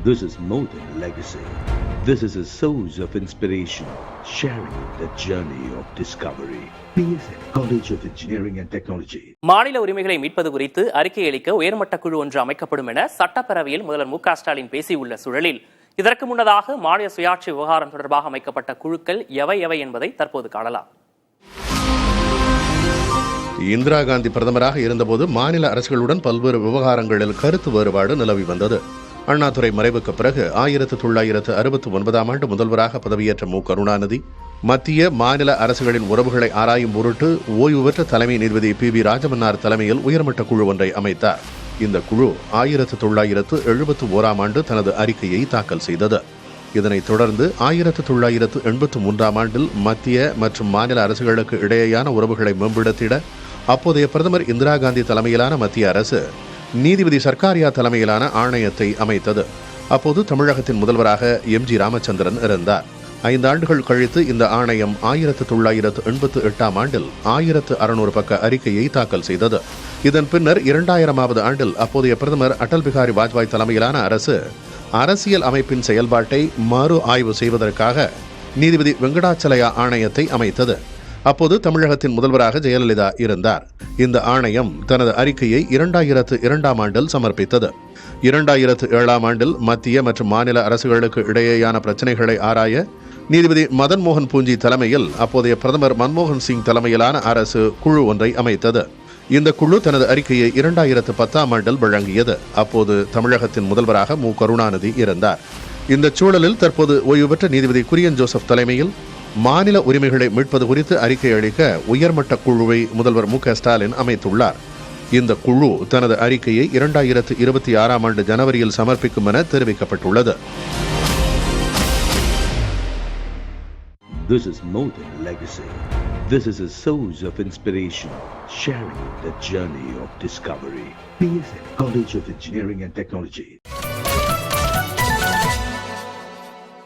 This is more than legacy. This is a source of inspiration, sharing the journey of discovery. PSN College of Engineering and Technology. மாநில உரிமைகளை மீட்பது குறித்து அறிக்கை அளிக்க உயர்மட்ட குழு ஒன்று அமைக்கப்படும் என சட்டப்பேரவையில் முதல்வர் மு க ஸ்டாலின் பேசியுள்ள சூழலில் இதற்கு முன்னதாக மாநில சுயாட்சி விவகாரம் தொடர்பாக அமைக்கப்பட்ட குழுக்கள் எவை என்பதை தற்போது காணலாம். இந்திரா காந்தி பிரதமராக இருந்தபோது மாநில அரசுகளுடன் பல்வேறு விவகாரங்களில் கருத்து வேறுபாடு நிலவி வந்தது. அண்ணாதுரை மறைவுக்கு பிறகு 1969 ஆண்டு முதல்வராக பதவியேற்ற மு கருணாநிதி மத்திய மாநில அரசுகளின் உறவுகளை ஆராயும் பொருட்டு ஓய்வு பெற்ற தலைமை நீதிபதி பி ராஜமன்னார் தலைமையில் உயர்மட்ட குழு ஒன்றை அமைத்தார். இந்த குழு 1971 ஆண்டு தனது அறிக்கையை தாக்கல் செய்தது. இதனைத் தொடர்ந்து 1983 ஆண்டில் மத்திய மற்றும் மாநில அரசுகளுக்கு இடையேயான உறவுகளை மேம்படுத்திட அப்போதைய பிரதமர் இந்திரா காந்தி தலைமையிலான மத்திய அரசு நீதிபதி சர்க்காரியா தலைமையிலான ஆணையத்தை அமைத்தது. அப்போது தமிழகத்தின் முதல்வராக எம்.ஜி. ராமச்சந்திரன் இருந்தார். 5 ஆண்டுகள் கழித்து இந்த ஆணையம் 1988 ஆண்டில் 1600 பக்க அறிக்கையை தாக்கல் செய்தது. இதன் பின்னர் 2000வது ஆண்டில் அப்போதைய பிரதமர் அடல் பிகாரி வாஜ்பாய் தலைமையிலான அரசு அரசியல் அமைப்பின் செயல்பாட்டை மறு ஆய்வு செய்வதற்காக நீதிபதி வெங்கடாச்சலயா ஆணையத்தை அமைத்தது. அப்போது தமிழகத்தின் முதல்வராக ஜெயலலிதா இருந்தார். இந்த ஆணையம் தனது அறிக்கையை 2002 ஆண்டில் சமர்ப்பித்தது. 2007 ஆண்டில் மத்திய மற்றும் மாநில அரசுகளுக்கு இடையேயான பிரச்சினைகளை ஆராய நீதிபதி மதன் மோகன் பூஞ்சி தலைமையில் அப்போதைய பிரதமர் மன்மோகன் சிங் தலைமையிலான அரசு குழு ஒன்றை அமைத்தது. இந்த குழு தனது அறிக்கையை 2010 ஆண்டில் வழங்கியது. அப்போது தமிழகத்தின் முதல்வராக மு கருணாநிதி இருந்தார். இந்த சூழலில் தற்போது ஓய்வு பெற்ற நீதிபதி குரியன் ஜோசப் தலைமையில் மாநில உரிமைகளை மீட்பது குறித்து அறிக்கை அளிக்க உயர்மட்ட குழுவை முதல்வர் மு க ஸ்டாலின் அமைத்துள்ளார். இந்த குழு தனது அறிக்கையை 2026 ஆண்டு ஜனவரியில் சமர்ப்பிக்கும் என தெரிவிக்கப்பட்டுள்ளது. This is more than legacy. This is a source of inspiration, sharing the journey of discovery. PSN College of Engineering and Technology.